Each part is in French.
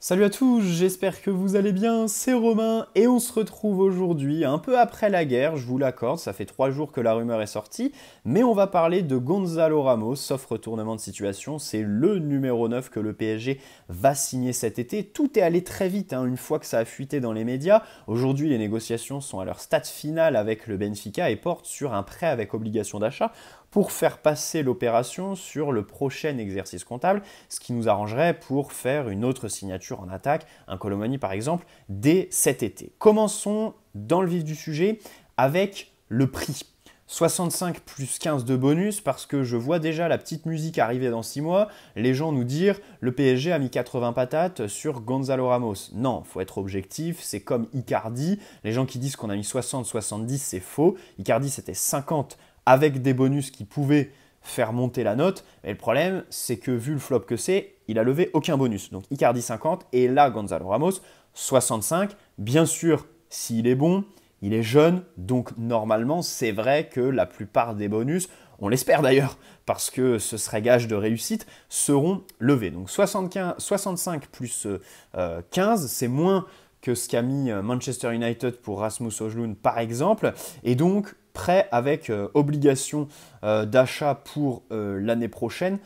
Salut à tous, j'espère que vous allez bien, c'est Romain et on se retrouve aujourd'hui un peu après la guerre, je vous l'accorde, ça fait 3 jours que la rumeur est sortie, mais on va parler de Gonzalo Ramos, sauf retournement de situation, c'est le numéro 9 que le PSG va signer cet été. Tout est allé très vite une fois que ça a fuité dans les médias. Aujourd'hui les négociations sont à leur stade final avec le Benfica et portent sur un prêt avec obligation d'achat pour faire passer l'opération sur le prochain exercice comptable, ce qui nous arrangerait pour faire une autre signature en attaque, un Colomani par exemple, dès cet été. Commençons dans le vif du sujet avec le prix. 65 plus 15 de bonus parce que je vois déjà la petite musique arriver dans 6 mois, les gens nous dire le PSG a mis 80 patates sur Gonzalo Ramos. Non, il faut être objectif, c'est comme Icardi, les gens qui disent qu'on a mis 60-70 c'est faux, Icardi c'était 50 avec des bonus qui pouvaient faire monter la note. Mais le problème, c'est que vu le flop que c'est, il a levé aucun bonus. Donc Icardi 50 et là Gonzalo Ramos 65. Bien sûr, s'il est bon, il est jeune, donc normalement, c'est vrai que la plupart des bonus, on l'espère d'ailleurs, parce que ce serait gage de réussite, seront levés. Donc 65 plus 15, c'est moins que ce qu'a mis Manchester United pour Rasmus Højlund par exemple, et donc prêt avec obligation d'achat pour l'année prochaine.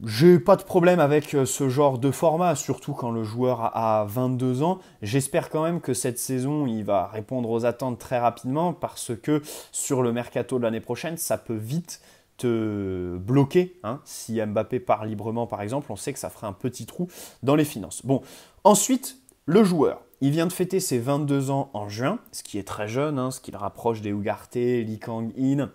J'ai pas de problème avec ce genre de format, surtout quand le joueur a 22 ans. J'espère quand même que cette saison, il va répondre aux attentes très rapidement parce que sur le mercato de l'année prochaine, ça peut vite te bloquer. Si Mbappé part librement, par exemple, on sait que ça ferait un petit trou dans les finances. Bon, ensuite, le joueur. Il vient de fêter ses 22 ans en juin, ce qui est très jeune, ce qui le rapproche des Ugarte, Lee Kang-in.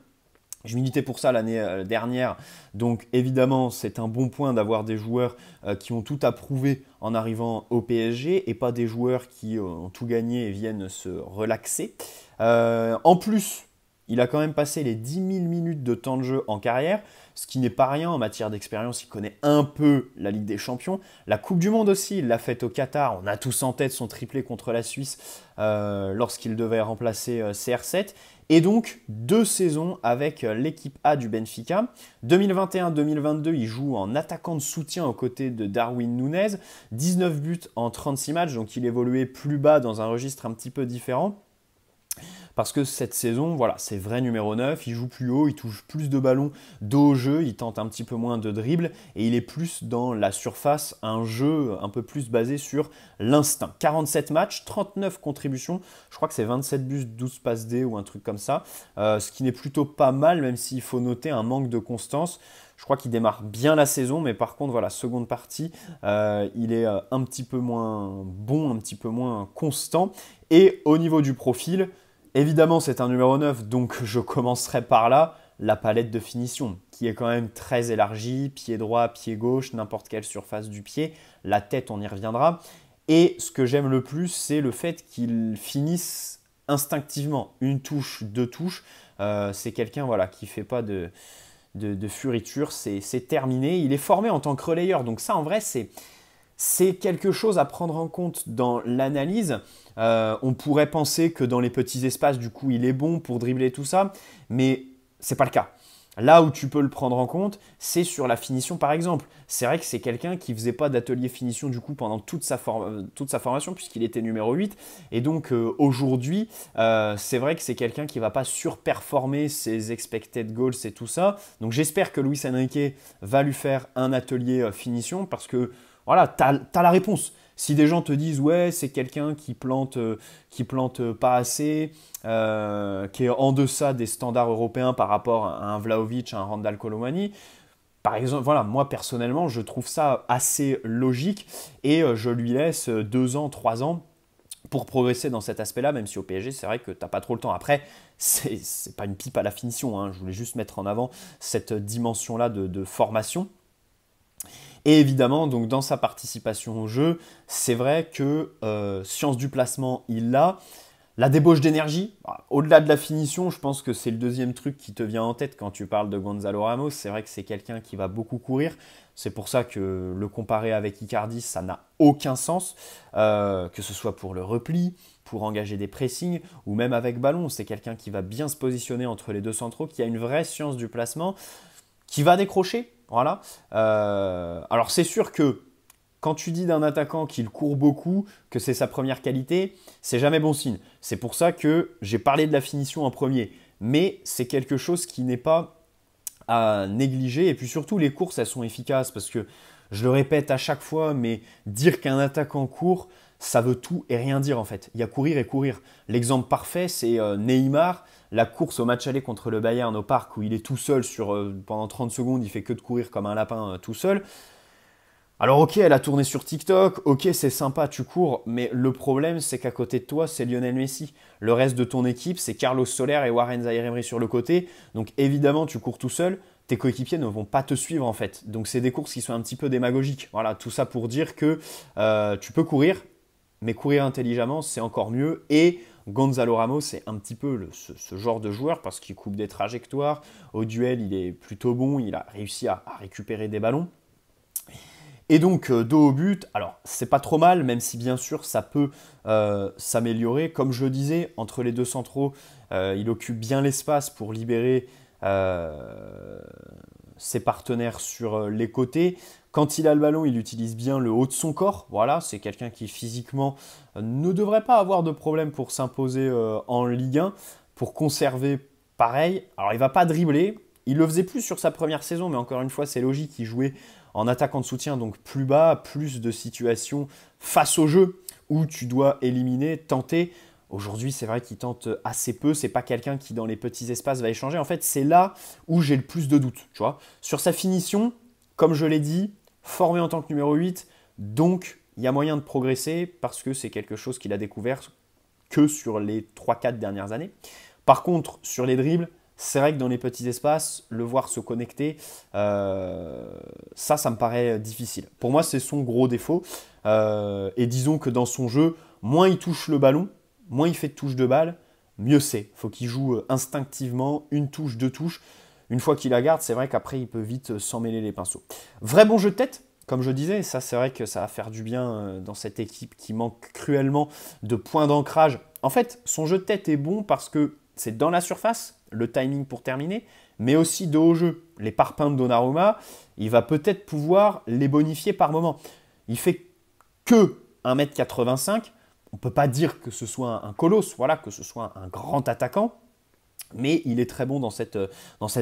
Je militais pour ça l'année dernière, donc évidemment c'est un bon point d'avoir des joueurs qui ont tout approuvé en arrivant au PSG et pas des joueurs qui ont tout gagné et viennent se relaxer. En plus, il a quand même passé les 10 000 minutes de temps de jeu en carrière, ce qui n'est pas rien en matière d'expérience. Il connaît un peu la Ligue des Champions. La Coupe du Monde aussi, il l'a faite au Qatar. On a tous en tête son triplé contre la Suisse lorsqu'il devait remplacer CR7. Et donc, 2 saisons avec l'équipe A du Benfica. 2021-2022, il joue en attaquant de soutien aux côtés de Darwin Núñez. 19 buts en 36 matchs, donc il évoluait plus bas dans un registre un petit peu différent. Parce que cette saison, voilà, c'est vrai numéro 9, il joue plus haut, il touche plus de ballons dos au jeu, il tente un petit peu moins de dribble et il est plus dans la surface, un jeu un peu plus basé sur l'instinct. 47 matchs, 39 contributions, je crois que c'est 27 buts, 12 passes D ou un truc comme ça, ce qui n'est plutôt pas mal, même s'il faut noter un manque de constance. Je crois qu'il démarre bien la saison, mais par contre, voilà, seconde partie, il est un petit peu moins bon, un petit peu moins constant. Et au niveau du profil, évidemment, c'est un numéro 9, donc je commencerai par là, la palette de finition, qui est quand même très élargie, pied droit, pied gauche, n'importe quelle surface du pied, la tête, on y reviendra. Et ce que j'aime le plus, c'est le fait qu'il finisse instinctivement, une touche, deux touches. C'est quelqu'un voilà, qui ne fait pas de furiture, c'est terminé. Il est formé en tant que relayeur, donc ça en vrai c'est quelque chose à prendre en compte dans l'analyse. On pourrait penser que dans les petits espaces, du coup, il est bon pour dribbler tout ça, mais c'est pas le cas. Là où tu peux le prendre en compte, c'est sur la finition par exemple. C'est vrai que c'est quelqu'un qui faisait pas d'atelier finition du coup pendant toute sa formation puisqu'il était numéro 8. Et donc aujourd'hui, c'est vrai que c'est quelqu'un qui va pas surperformer ses expected goals et tout ça. Donc j'espère que Luis Enrique va lui faire un atelier finition parce que voilà, tu as la réponse. Si des gens te disent ouais c'est quelqu'un qui plante pas assez, qui est en deçà des standards européens par rapport à un Vlahovic, à un Randal Colomani, par exemple, voilà, moi personnellement je trouve ça assez logique et je lui laisse 2 ans, 3 ans pour progresser dans cet aspect-là, même si au PSG c'est vrai que tu n'as pas trop le temps. Après, c'est pas une pipe à la finition, je voulais juste mettre en avant cette dimension-là de formation. Et évidemment, donc dans sa participation au jeu, c'est vrai que science du placement, il l'a. La débauche d'énergie, au-delà de la finition, je pense que c'est le deuxième truc qui te vient en tête quand tu parles de Gonzalo Ramos. C'est vrai que c'est quelqu'un qui va beaucoup courir. C'est pour ça que le comparer avec Icardi, ça n'a aucun sens. Que ce soit pour le repli, pour engager des pressings, ou même avec ballon. C'est quelqu'un qui va bien se positionner entre les deux centraux, qui a une vraie science du placement, qui va décrocher. Voilà. Alors c'est sûr que quand tu dis d'un attaquant qu'il court beaucoup, que c'est sa première qualité, c'est jamais bon signe. C'est pour ça que j'ai parlé de la finition en premier. Mais c'est quelque chose qui n'est pas à négliger. Et puis surtout, les courses, elles sont efficaces parce que, je le répète à chaque fois, mais dire qu'un attaquant court, ça veut tout et rien dire en fait. Il y a courir et courir. L'exemple parfait, c'est Neymar, la course au match aller contre le Bayern au parc où il est tout seul pendant 30 secondes, il fait que de courir comme un lapin tout seul. Alors ok, elle a tourné sur TikTok, ok c'est sympa, tu cours, mais le problème c'est qu'à côté de toi c'est Lionel Messi. Le reste de ton équipe c'est Carlos Soler et Warren Zaïre-Emery sur le côté, donc évidemment tu cours tout seul, tes coéquipiers ne vont pas te suivre en fait. Donc c'est des courses qui sont un petit peu démagogiques. Voilà, tout ça pour dire que tu peux courir, mais courir intelligemment c'est encore mieux. Et Gonzalo Ramos c'est un petit peu ce genre de joueur parce qu'il coupe des trajectoires, au duel il est plutôt bon, il a réussi à récupérer des ballons. Et donc, dos au but, alors c'est pas trop mal, même si bien sûr ça peut s'améliorer. Comme je le disais, entre les deux centraux, il occupe bien l'espace pour libérer ses partenaires sur les côtés. Quand il a le ballon, il utilise bien le haut de son corps. Voilà, c'est quelqu'un qui physiquement ne devrait pas avoir de problème pour s'imposer en Ligue 1, pour conserver pareil. Alors, il ne va pas dribbler. Il le faisait plus sur sa première saison, mais encore une fois, c'est logique. Il jouait en attaquant de soutien, donc plus bas, plus de situations face au jeu où tu dois éliminer, tenter. Aujourd'hui, c'est vrai qu'il tente assez peu. C'est pas quelqu'un qui, dans les petits espaces, va échanger. En fait, c'est là où j'ai le plus de doutes. Tu vois. Sur sa finition, comme je l'ai dit, formé en tant que numéro 8, donc il y a moyen de progresser parce que c'est quelque chose qu'il a découvert que sur les 3-4 dernières années. Par contre, sur les dribbles, c'est vrai que dans les petits espaces, le voir se connecter, ça me paraît difficile. Pour moi, c'est son gros défaut. Et disons que dans son jeu, moins il touche le ballon, moins il fait de touches de balle, mieux c'est. Il faut qu'il joue instinctivement, une touche, deux touches. Une fois qu'il la garde, c'est vrai qu'après, il peut vite s'en mêler les pinceaux. Vrai bon jeu de tête, comme je disais, ça c'est vrai que ça va faire du bien dans cette équipe qui manque cruellement de points d'ancrage. En fait, son jeu de tête est bon parce que c'est dans la surface, le timing pour terminer, mais aussi de haut jeu. Les parpaings de Donnarumma, il va peut-être pouvoir les bonifier par moment. Il fait que 1m85, on ne peut pas dire que ce soit un colosse, voilà, que ce soit un grand attaquant, mais il est très bon dans cette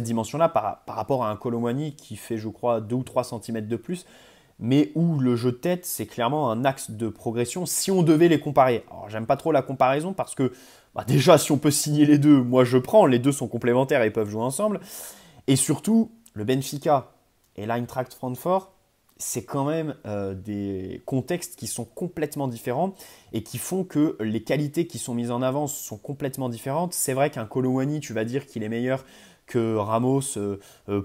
dimension-là par rapport à un Kolo Muani qui fait, je crois, 2 ou 3 cm de plus, mais où le jeu de tête, c'est clairement un axe de progression si on devait les comparer. Alors, j'aime pas trop la comparaison parce que, déjà, si on peut signer les deux, moi je prends, les deux sont complémentaires et peuvent jouer ensemble. Et surtout, le Benfica et l'Eintracht Francfort, c'est quand même des contextes qui sont complètement différents et qui font que les qualités qui sont mises en avant sont complètement différentes. C'est vrai qu'un Kolo Muani, tu vas dire qu'il est meilleur que Ramos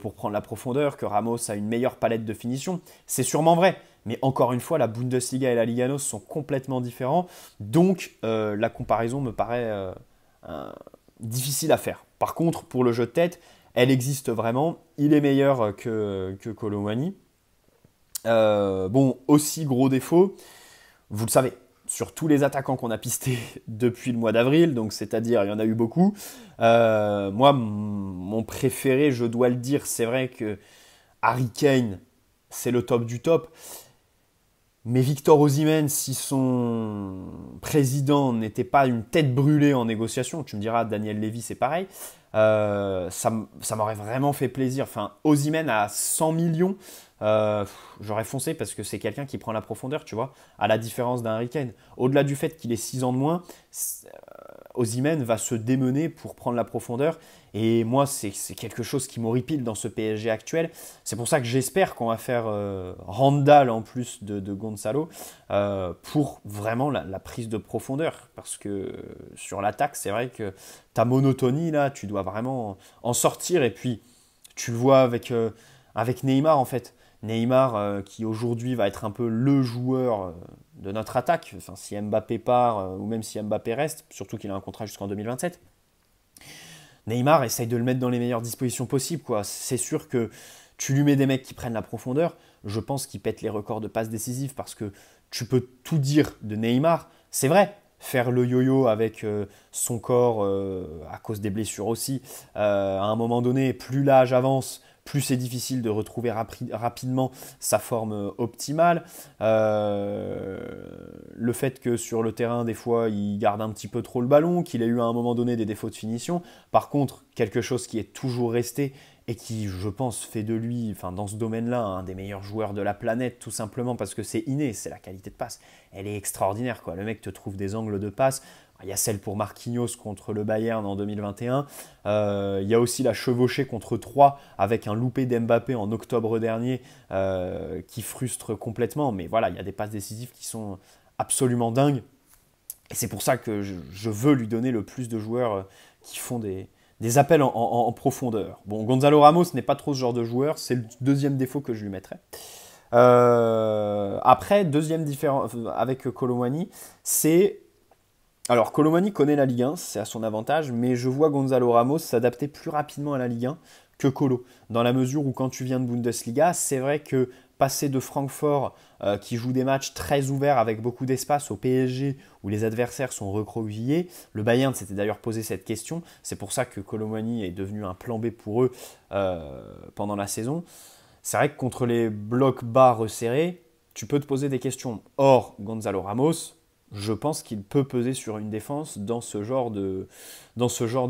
pour prendre la profondeur, que Ramos a une meilleure palette de finition. C'est sûrement vrai, mais encore une fois, la Bundesliga et la Liga NOS sont complètement différents, donc la comparaison me paraît difficile à faire. Par contre, pour le jeu de tête, elle existe vraiment, il est meilleur que Kolo Muani. Bon, aussi gros défaut, vous le savez, sur tous les attaquants qu'on a pistés depuis le mois d'avril, donc c'est-à-dire il y en a eu beaucoup. Moi, mon préféré, je dois le dire, c'est vrai que Harry Kane, c'est le top du top. Mais Victor Osimhen, si son président n'était pas une tête brûlée en négociation, tu me diras, Daniel Levy, c'est pareil, ça m'aurait vraiment fait plaisir. Enfin, Osimhen à 100 millions, j'aurais foncé parce que c'est quelqu'un qui prend la profondeur, tu vois, à la différence d'un Harry Kane. Au-delà du fait qu'il ait 6 ans de moins, Osimhen va se démener pour prendre la profondeur. Et moi, c'est quelque chose qui m'horripile dans ce PSG actuel. C'est pour ça que j'espère qu'on va faire Randall en plus de Gonzalo pour vraiment la prise de profondeur. Parce que sur l'attaque, c'est vrai que ta monotonie, là, tu dois vraiment en sortir. Et puis, tu le vois avec Neymar, en fait. Neymar qui aujourd'hui va être un peu le joueur de notre attaque, enfin, si Mbappé part ou même si Mbappé reste, surtout qu'il a un contrat jusqu'en 2027. Neymar essaye de le mettre dans les meilleures dispositions possibles, quoi. C'est sûr que tu lui mets des mecs qui prennent la profondeur, je pense qu'il pète les records de passes décisives parce que tu peux tout dire de Neymar, c'est vrai. Faire le yo-yo avec son corps à cause des blessures aussi, à un moment donné, plus l'âge avance, plus c'est difficile de retrouver rapidement sa forme optimale. Le fait que sur le terrain, des fois, il garde un petit peu trop le ballon, qu'il ait eu à un moment donné des défauts de finition. Par contre, quelque chose qui est toujours resté et qui, je pense, fait de lui, enfin, dans ce domaine-là, un des meilleurs joueurs de la planète, tout simplement parce que c'est inné, c'est la qualité de passe. Elle est extraordinaire, quoi. Le mec te trouve des angles de passe. Il y a celle pour Marquinhos contre le Bayern en 2021. Il y a aussi la chevauchée contre 3 avec un loupé d'Mbappé en octobre dernier qui frustre complètement. Mais voilà, il y a des passes décisives qui sont absolument dingues. Et c'est pour ça que je veux lui donner le plus de joueurs qui font des appels en profondeur. Bon, Gonzalo Ramos n'est pas trop ce genre de joueur. C'est le deuxième défaut que je lui mettrais. Après, deuxième différence avec Kolo Muani, c'est... Alors, Kolo Muani connaît la Ligue 1, c'est à son avantage, mais je vois Gonzalo Ramos s'adapter plus rapidement à la Ligue 1 que Kolo. Dans la mesure où, quand tu viens de Bundesliga, c'est vrai que passer de Francfort, qui joue des matchs très ouverts avec beaucoup d'espace, au PSG, où les adversaires sont recroquevillés, le Bayern s'était d'ailleurs posé cette question, c'est pour ça que Kolo Muani est devenu un plan B pour eux pendant la saison. C'est vrai que contre les blocs bas resserrés, tu peux te poser des questions. Or, Gonzalo Ramos, je pense qu'il peut peser sur une défense dans ce genre de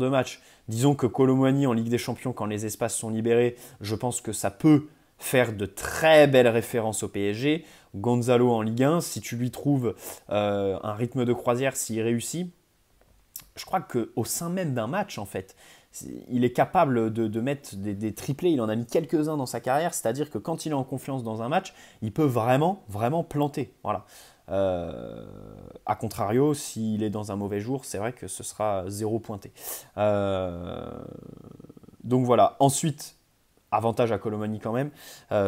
match. Disons que Kolo Muani en Ligue des Champions, quand les espaces sont libérés, je pense que ça peut faire de très belles références au PSG. Gonzalo en Ligue 1, si tu lui trouves un rythme de croisière, s'il réussit, je crois qu'au sein même d'un match, en fait, il est capable de mettre des triplés. Il en a mis quelques-uns dans sa carrière, c'est-à-dire que quand il est en confiance dans un match, il peut vraiment, vraiment planter. Voilà. A contrario, s'il est dans un mauvais jour, c'est vrai que ce sera 0 pointé. Donc voilà. Ensuite, avantage à Kolo Muani quand même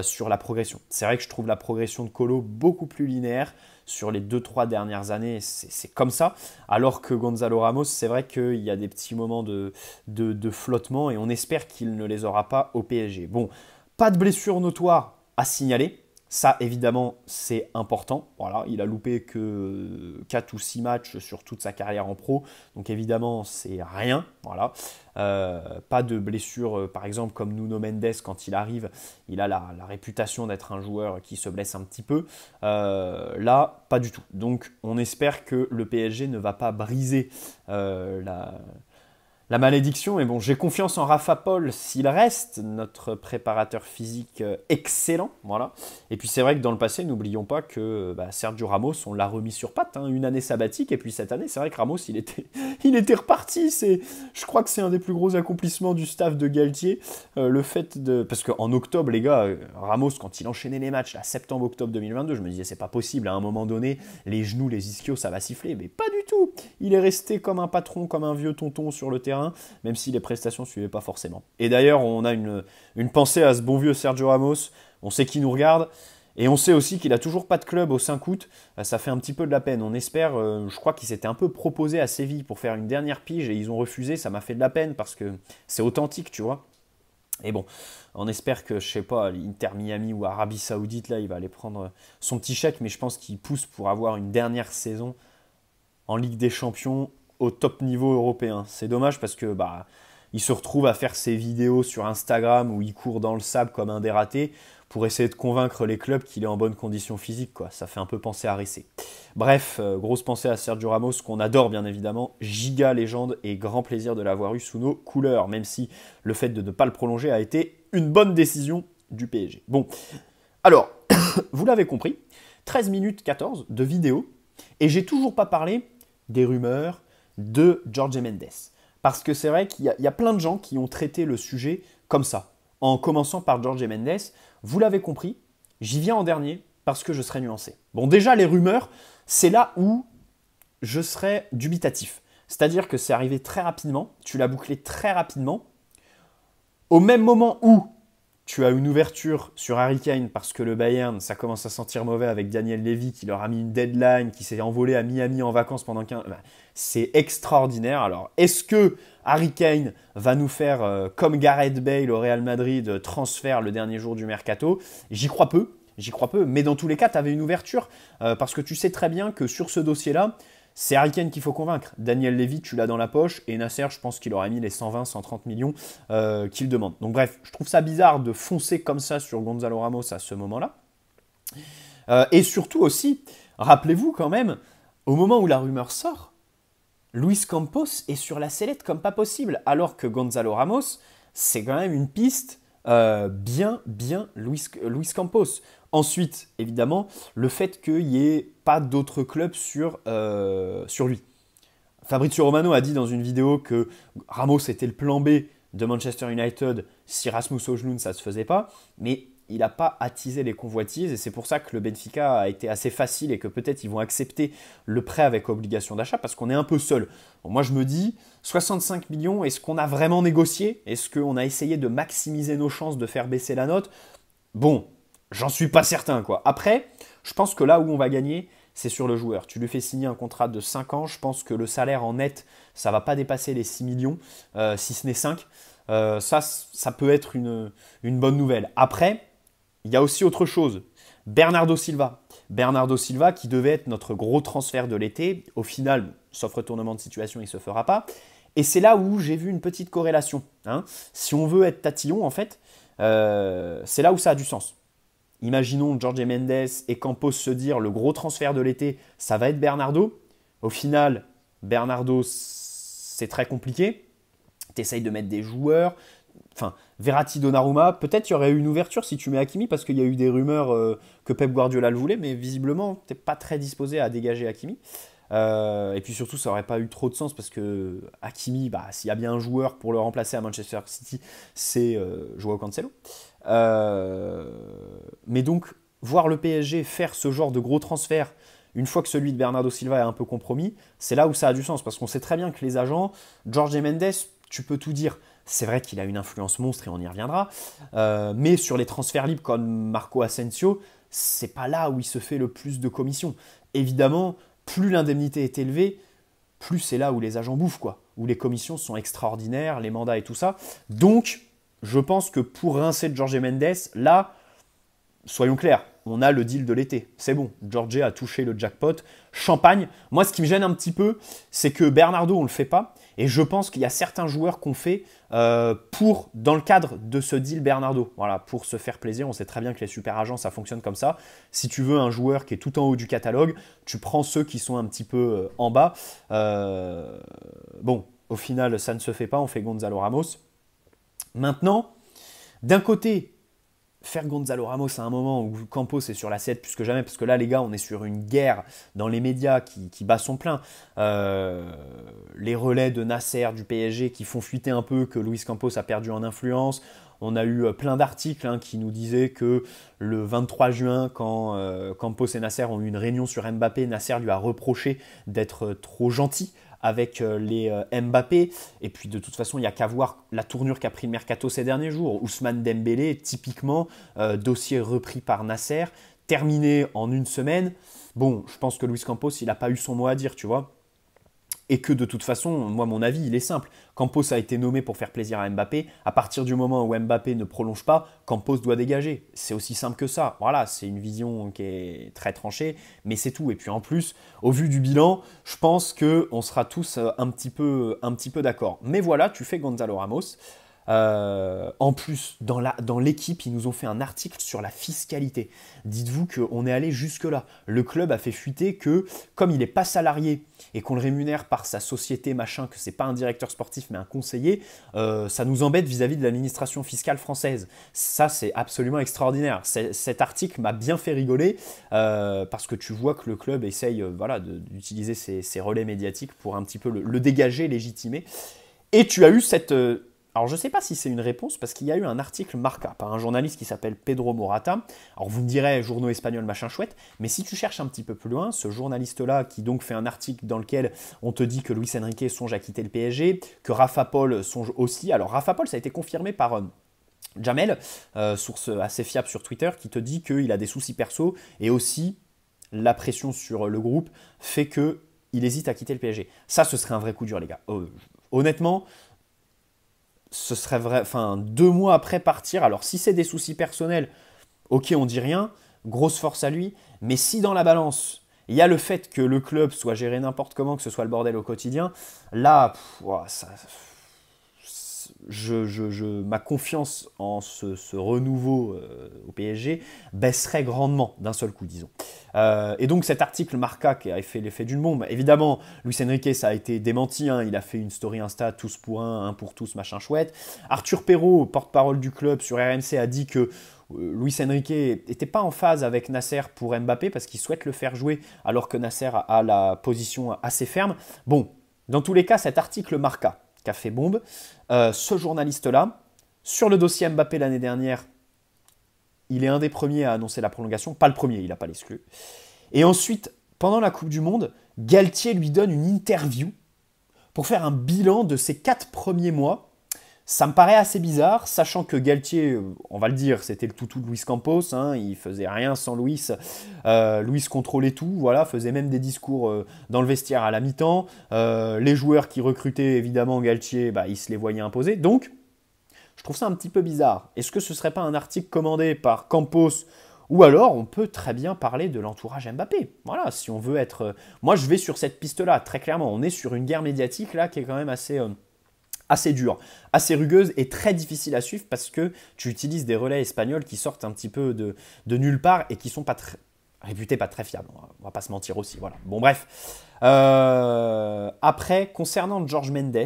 sur la progression. C'est vrai que je trouve la progression de Kolo beaucoup plus linéaire. Sur les 2-3 dernières années, c'est comme ça. Alors que Gonzalo Ramos, c'est vrai qu'il y a des petits moments de flottement et on espère qu'il ne les aura pas au PSG. Bon, pas de blessure notoire à signaler. Ça, évidemment, c'est important. Voilà, il a loupé que 4 ou 6 matchs sur toute sa carrière en pro. Donc, évidemment, c'est rien. Voilà. Pas de blessure, par exemple, comme Nuno Mendes, quand il arrive, il a la réputation d'être un joueur qui se blesse un petit peu. Là, pas du tout. Donc, on espère que le PSG ne va pas briser la malédiction. Mais bon, j'ai confiance en Rafa Paul s'il reste, notre préparateur physique excellent. Voilà. Et puis c'est vrai que dans le passé, n'oublions pas que Sergio Ramos, on l'a remis sur pattes, hein, une année sabbatique. Et puis cette année, c'est vrai que Ramos, il était reparti. Je crois que c'est un des plus gros accomplissements du staff de Galtier. Le fait de... Parce qu'en octobre, les gars, Ramos, quand il enchaînait les matchs, là, septembre-octobre 2022, je me disais, c'est pas possible. À un moment donné, les genoux, les ischios, ça va siffler. Mais pas du tout. Il est resté comme un patron, comme un vieux tonton sur le terrain, même si les prestations ne suivaient pas forcément. Et d'ailleurs, on a une pensée à ce bon vieux Sergio Ramos. On sait qu'il nous regarde. Et on sait aussi qu'il n'a toujours pas de club au 5 août. Ça fait un petit peu de la peine. On espère, je crois qu'il s'était un peu proposé à Séville pour faire une dernière pige et ils ont refusé. Ça m'a fait de la peine parce que c'est authentique, tu vois. Et bon, on espère que, je sais pas, l'Inter Miami ou Arabie Saoudite, là, il va aller prendre son petit chèque. Mais je pense qu'il pousse pour avoir une dernière saison en Ligue des Champions au top niveau européen. C'est dommage parce que il se retrouve à faire ses vidéos sur Instagram où il court dans le sable comme un dératé pour essayer de convaincre les clubs qu'il est en bonne condition physique, quoi. Ça fait un peu penser à Ressé. Bref, grosse pensée à Sergio Ramos qu'on adore bien évidemment, giga légende et grand plaisir de l'avoir eu sous nos couleurs, même si le fait de ne pas le prolonger a été une bonne décision du PSG. Bon, alors, vous l'avez compris, 13 minutes 14 de vidéo et j'ai toujours pas parlé des rumeurs de Jorge Mendes. Parce que c'est vrai qu'il y a plein de gens qui ont traité le sujet comme ça, en commençant par Jorge Mendes. Vous l'avez compris, j'y viens en dernier parce que je serai nuancé. Bon, déjà, les rumeurs, c'est là où je serai dubitatif. C'est-à-dire que c'est arrivé très rapidement, tu l'as bouclé très rapidement, au même moment où tu as une ouverture sur Harry Kane parce que le Bayern, ça commence à sentir mauvais avec Daniel Levy qui leur a mis une deadline, qui s'est envolé à Miami en vacances pendant 15... C'est extraordinaire. Alors, est-ce que Harry Kane va nous faire, comme Gareth Bale au Real Madrid, transfert le dernier jour du mercato? J'y crois peu, mais dans tous les cas, tu avais une ouverture parce que tu sais très bien que sur ce dossier-là, C'est Harry Kane qu'il faut convaincre. Daniel Levy, tu l'as dans la poche. Et Nasser, je pense qu'il aurait mis les 120, 130 millions qu'il demande. Donc bref, je trouve ça bizarre de foncer comme ça sur Gonzalo Ramos à ce moment-là. Et surtout aussi, rappelez-vous quand même, au moment où la rumeur sort, Luis Campos est sur la sellette comme pas possible. Alors que Gonzalo Ramos, c'est quand même une piste bien Luis Campos. Ensuite, évidemment, le fait qu'il n'y ait pas d'autres clubs sur lui. Fabrizio Romano a dit dans une vidéo que Ramos était le plan B de Manchester United si Rasmus Højlund ça ne se faisait pas, mais il n'a pas attisé les convoitises et c'est pour ça que le Benfica a été assez facile et que peut-être ils vont accepter le prêt avec obligation d'achat parce qu'on est un peu seul. Bon, moi je me dis, 65 millions, est-ce qu'on a vraiment négocié? Est-ce qu'on a essayé de maximiser nos chances de faire baisser la note? Bon, j'en suis pas certain, quoi. Après, je pense que là où on va gagner, c'est sur le joueur. Tu lui fais signer un contrat de 5 ans, je pense que le salaire en net, ça va pas dépasser les 6 millions, si ce n'est 5. Ça peut être une bonne nouvelle. Après, il y a aussi autre chose. Bernardo Silva. Bernardo Silva qui devait être notre gros transfert de l'été. Au final, sauf retournement de situation, il ne se fera pas. Et c'est là où j'ai vu une petite corrélation. Hein. Si on veut être tatillon, en fait, c'est là où ça a du sens. Imaginons Jorge Mendes et Campos se dire le gros transfert de l'été, ça va être Bernardo. Au final, Bernardo, c'est très compliqué. Tu essayes de mettre des joueurs. Enfin, Verratti, Donnarumma, peut-être il y aurait eu une ouverture si tu mets Hakimi parce qu'il y a eu des rumeurs que Pep Guardiola le voulait, mais visiblement, tu n'es pas très disposé à dégager Hakimi. Et puis surtout, ça n'aurait pas eu trop de sens parce que Hakimi, s'il y a bien un joueur pour le remplacer à Manchester City, c'est Joao Cancelo. Mais donc, voir le PSG faire ce genre de gros transfert une fois que celui de Bernardo Silva est un peu compromis, c'est là où ça a du sens parce qu'on sait très bien que les agents, Jorge Mendes, tu peux tout dire. C'est vrai qu'il a une influence monstre et on y reviendra. Mais sur les transferts libres comme Marco Asensio, c'est pas là où il se fait le plus de commissions. Évidemment, plus l'indemnité est élevée, plus c'est là où les agents bouffent, quoi. Où les commissions sont extraordinaires, les mandats et tout ça. Donc, je pense que pour rincer Jorge Mendes, là, soyons clairs, on a le deal de l'été. C'est bon, Jorge a touché le jackpot. Champagne. Moi, ce qui me gêne un petit peu, c'est que Bernardo, on ne le fait pas. Et je pense qu'il y a certains joueurs qu'on fait dans le cadre de ce deal Bernardo. Voilà, pour se faire plaisir. On sait très bien que les super agents, ça fonctionne comme ça. Si tu veux un joueur qui est tout en haut du catalogue, tu prends ceux qui sont un petit peu en bas. Bon, au final, ça ne se fait pas. On fait Gonzalo Ramos. Maintenant, d'un côté, faire Gonzalo Ramos à un moment où Campos est sur la 7 plus que jamais, parce que là, les gars, on est sur une guerre dans les médias qui bat son plein. Les relais de Nasser, du PSG, qui font fuiter un peu que Luis Campos a perdu en influence. On a eu plein d'articles qui nous disaient que le 23 juin, quand Campos et Nasser ont eu une réunion sur Mbappé, Nasser lui a reproché d'être trop gentil avec les Mbappé. Et puis de toute façon, il n'y a qu'à voir la tournure qu'a pris le Mercato ces derniers jours. Ousmane Dembélé, typiquement, dossier repris par Nasser, terminé en une semaine. Bon, je pense que Luis Campos, il n'a pas eu son mot à dire, tu vois. Et que de toute façon, moi, mon avis, il est simple. Campos a été nommé pour faire plaisir à Mbappé. À partir du moment où Mbappé ne prolonge pas, Campos doit dégager. C'est aussi simple que ça. Voilà, c'est une vision qui est très tranchée, mais c'est tout. Et puis en plus, au vu du bilan, je pense qu'on sera tous un petit peu d'accord. Mais voilà, tu fais Gonzalo Ramos. En plus, dans l'équipe, ils nous ont fait un article sur la fiscalité. Dites-vous qu'on est allé jusque-là. Le club a fait fuiter que, comme il n'est pas salarié et qu'on le rémunère par sa société, machin, que c'est pas un directeur sportif mais un conseiller, ça nous embête vis-à-vis de l'administration fiscale française. Ça, c'est absolument extraordinaire. Cet article m'a bien fait rigoler parce que tu vois que le club essaye d'utiliser ses relais médiatiques pour un petit peu le dégager, légitimer. Et tu as eu cette... Alors, je ne sais pas si c'est une réponse, parce qu'il y a eu un article Marca par un journaliste qui s'appelle Pedro Morata. Alors, vous me direz, journaux espagnols, machin chouette, mais si tu cherches un petit peu plus loin, ce journaliste-là qui donc fait un article dans lequel on te dit que Luis Enrique songe à quitter le PSG, que Rafa Paul songe aussi. Alors, Rafa Paul, ça a été confirmé par Jamel, source assez fiable sur Twitter, qui te dit qu'il a des soucis perso et aussi la pression sur le groupe fait qu'il hésite à quitter le PSG. Ça, ce serait un vrai coup dur, les gars. Honnêtement, ce serait vrai, 2 mois après partir. Alors, si c'est des soucis personnels, ok, on dit rien, grosse force à lui. Mais si dans la balance, Il y a le fait que le club soit géré n'importe comment, que ce soit le bordel au quotidien. Là, ma confiance en ce renouveau au PSG baisserait grandement d'un seul coup, disons. Et donc cet article Marca qui a fait l'effet d'une bombe, évidemment, Luis Enrique, ça a été démenti, hein, il a fait une story Insta, tous pour un pour tous, machin chouette. Arthur Perrault, porte-parole du club sur RMC, a dit que Luis Enrique n'était pas en phase avec Nasser pour Mbappé parce qu'il souhaite le faire jouer alors que Nasser a la position assez ferme. Bon, dans tous les cas, cet article Marca qui a fait bombe, ce journaliste-là, sur le dossier Mbappé l'année dernière, il est un des premiers à annoncer la prolongation, pas le premier, il n'a pas l'exclu. Et ensuite, pendant la Coupe du Monde, Galtier lui donne une interview pour faire un bilan de ses 4 premiers mois. Ça me paraît assez bizarre, sachant que Galtier, on va le dire, c'était le toutou de Luis Campos, hein, il faisait rien sans Luis, Luis contrôlait tout, voilà, faisait même des discours dans le vestiaire à la mi-temps, les joueurs qui recrutaient évidemment Galtier, bah, il se les voyait imposer, donc je trouve ça un petit peu bizarre. Est-ce que ce serait pas un article commandé par Campos, ou alors on peut très bien parler de l'entourage Mbappé, voilà, si on veut être... Moi je vais sur cette piste-là, très clairement, on est sur une guerre médiatique là qui est quand même assez dure, assez rugueuse et très difficile à suivre parce que tu utilises des relais espagnols qui sortent un petit peu de nulle part et qui sont pas réputés pas très fiables. On va pas se mentir aussi. Voilà. Bon bref. Après, concernant Jorge Mendes,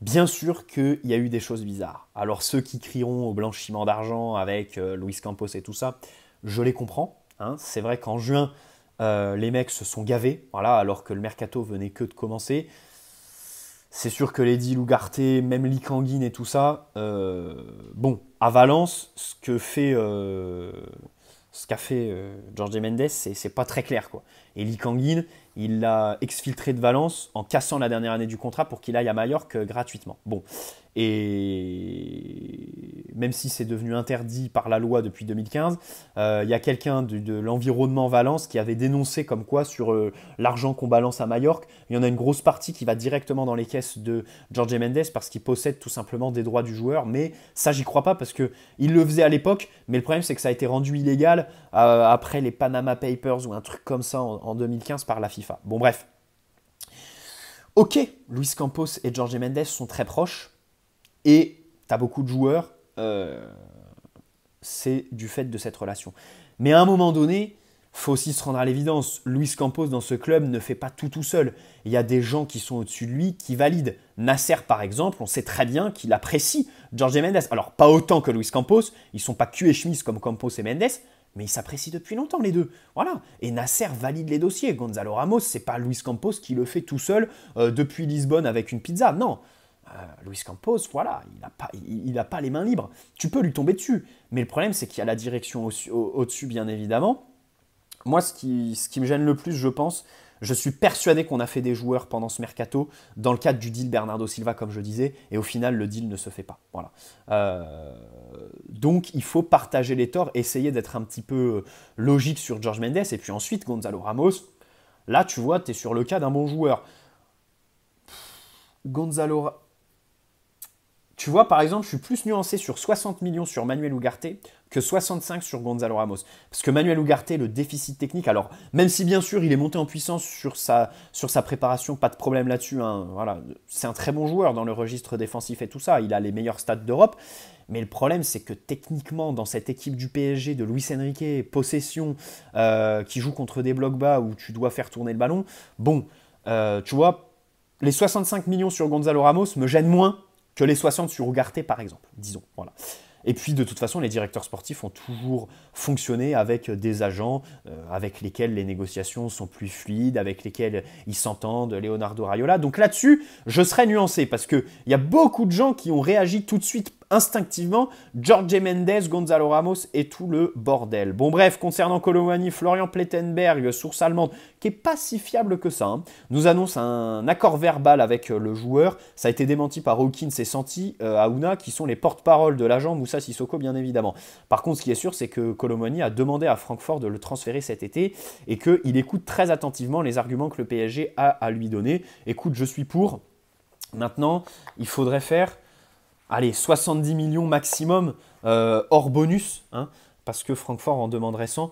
bien sûr qu'il y a eu des choses bizarres. Alors ceux qui crieront au blanchiment d'argent avec Luis Campos et tout ça, je les comprends. Hein. C'est vrai qu'en juin, les mecs se sont gavés, voilà, alors que le mercato venait que de commencer. C'est sûr que les deals Ugarte, même Lee Kangin et tout ça, bon, à Valence, ce qu'a fait Jorge Mendes, c'est pas très clair, quoi. Et Lee Kangin, il l'a exfiltré de Valence en cassant la dernière année du contrat pour qu'il aille à Majorque gratuitement. Bon, et même si c'est devenu interdit par la loi depuis 2015, il y a quelqu'un de l'environnement Valence qui avait dénoncé comme quoi sur l'argent qu'on balance à Majorque, il y en a une grosse partie qui va directement dans les caisses de Jorge Mendes parce qu'il possède tout simplement des droits du joueur. Mais ça, j'y crois pas parce qu'il le faisait à l'époque, mais le problème c'est que ça a été rendu illégal après les Panama Papers ou un truc comme ça en 2015 par la FIFA. Bon bref. Ok, Luis Campos et Jorge Mendes sont très proches. Et tu as beaucoup de joueurs, c'est du fait de cette relation. Mais à un moment donné, il faut aussi se rendre à l'évidence. Luis Campos, dans ce club, ne fait pas tout seul. Il y a des gens qui sont au-dessus de lui, qui valident. Nasser, par exemple, on sait très bien qu'il apprécie Jorge Mendes. Alors, pas autant que Luis Campos. Ils ne sont pas cul et chemise comme Campos et Mendes, mais ils s'apprécient depuis longtemps, les deux. Voilà. Et Nasser valide les dossiers. Gonzalo Ramos, c'est pas Luis Campos qui le fait tout seul depuis Lisbonne avec une pizza. Non. Luis Campos, voilà, il n'a pas les mains libres. Tu peux lui tomber dessus. Mais le problème, c'est qu'il y a la direction au-dessus, bien évidemment. Moi, ce qui me gêne le plus, je pense, je suis persuadé qu'on a fait des joueurs pendant ce mercato dans le cadre du deal Bernardo Silva, comme je disais, et au final, le deal ne se fait pas. Voilà. Donc, il faut partager les torts, essayer d'être un petit peu logique sur Jorge Mendes, et puis ensuite, Gonzalo Ramos, là, tu vois, tu es sur le cas d'un bon joueur. Tu vois, par exemple, je suis plus nuancé sur 60 millions sur Manuel Ugarte que 65 sur Gonzalo Ramos. Parce que Manuel Ugarte, le déficit technique, alors même si bien sûr il est monté en puissance sur sa préparation, pas de problème là-dessus, hein, voilà, c'est un très bon joueur dans le registre défensif et tout ça, il a les meilleurs stats d'Europe, mais le problème c'est que techniquement dans cette équipe du PSG de Luis Enrique, possession, qui joue contre des blocs bas où tu dois faire tourner le ballon, bon, tu vois, les 65 millions sur Gonzalo Ramos me gênent moins que les 60 sur Ugarte, par exemple, disons. Voilà. Et puis, de toute façon, les directeurs sportifs ont toujours fonctionné avec des agents avec lesquels les négociations sont plus fluides, avec lesquels ils s'entendent, Leonardo Raiola. Donc là-dessus, je serais nuancé parce qu'il y a beaucoup de gens qui ont réagi tout de suite instinctivement, Jorge Mendes, Gonzalo Ramos et tout le bordel. Bon bref, concernant Colomani, Florian Plettenberg, source allemande, qui n'est pas si fiable que ça, hein, nous annonce un accord verbal avec le joueur. Ça a été démenti par Hawkins et Santi Aouna, qui sont les porte-parole de l'agent Moussa Sissoko, bien évidemment. Par contre, ce qui est sûr, c'est que Colomani a demandé à Francfort de le transférer cet été et qu'il écoute très attentivement les arguments que le PSG a à lui donner. Écoute, je suis pour. Maintenant, il faudrait faire... Allez, 70 millions maximum hors bonus, hein, parce que Francfort en demanderait 100.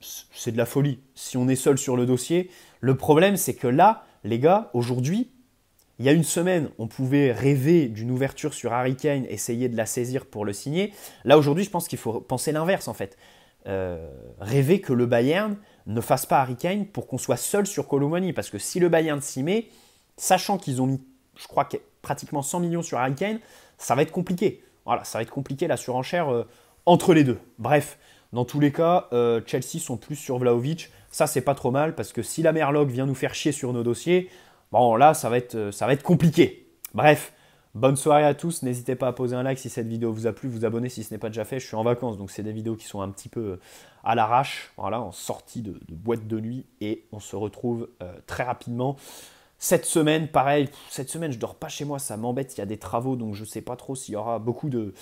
c'est de la folie. Si on est seul sur le dossier, le problème c'est que là, les gars, aujourd'hui, il y a une semaine, on pouvait rêver d'une ouverture sur Harry Kane, essayer de la saisir pour le signer. Là, aujourd'hui, je pense qu'il faut penser l'inverse, en fait. Rêver que le Bayern ne fasse pas Harry Kane pour qu'on soit seul sur Kolo Muani. Parce que si le Bayern s'y met, sachant qu'ils ont mis, je crois, pratiquement 100 millions sur Harry Kane, ça va être compliqué. Voilà, ça va être compliqué la surenchère entre les deux. Bref, dans tous les cas, Chelsea sont plus sur Vlahovic. Ça, c'est pas trop mal parce que si la Merloc vient nous faire chier sur nos dossiers, bon, là, ça va être compliqué. Bref, bonne soirée à tous. N'hésitez pas à poser un like si cette vidéo vous a plu, vous abonner si ce n'est pas déjà fait. Je suis en vacances, donc c'est des vidéos qui sont un petit peu à l'arrache, voilà, en sortie de boîte de nuit. Et on se retrouve très rapidement. Cette semaine, pareil, cette semaine, je dors pas chez moi, ça m'embête. Il y a des travaux, donc je sais pas trop s'il y aura beaucoup de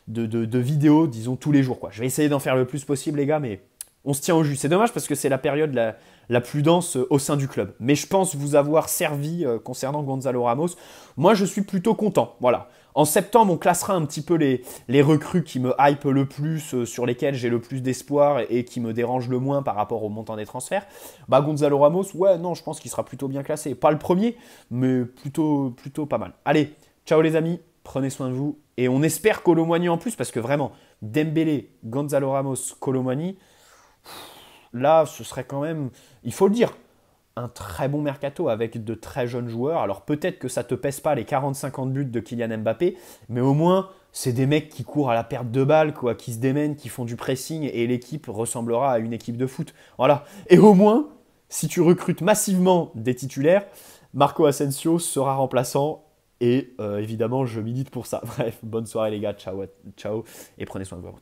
vidéos, disons, tous les jours, quoi. Je vais essayer d'en faire le plus possible, les gars, mais on se tient au jus. C'est dommage parce que c'est la période la plus dense au sein du club. Mais je pense vous avoir servi concernant Gonzalo Ramos. Moi, je suis plutôt content. Voilà. En septembre, on classera un petit peu les recrues qui me hype le plus, sur lesquelles j'ai le plus d'espoir et qui me dérangent le moins par rapport au montant des transferts. Bah, Gonzalo Ramos, ouais, non, je pense qu'il sera plutôt bien classé. Pas le premier, mais plutôt pas mal. Allez, ciao les amis, prenez soin de vous. Et on espère Kolo Muani en plus, parce que vraiment, Dembélé, Gonzalo Ramos, Kolo Muani, là, ce serait quand même, il faut le dire, un très bon mercato avec de très jeunes joueurs. Alors peut-être que ça ne te pèse pas les 40-50 buts de Kylian Mbappé, mais au moins, c'est des mecs qui courent à la perte de balles, quoi, qui se démènent, qui font du pressing, et l'équipe ressemblera à une équipe de foot. Voilà. Et au moins, si tu recrutes massivement des titulaires, Marco Asensio sera remplaçant, et évidemment, je milite pour ça. Bref, bonne soirée les gars, ciao, ciao, et prenez soin de vous.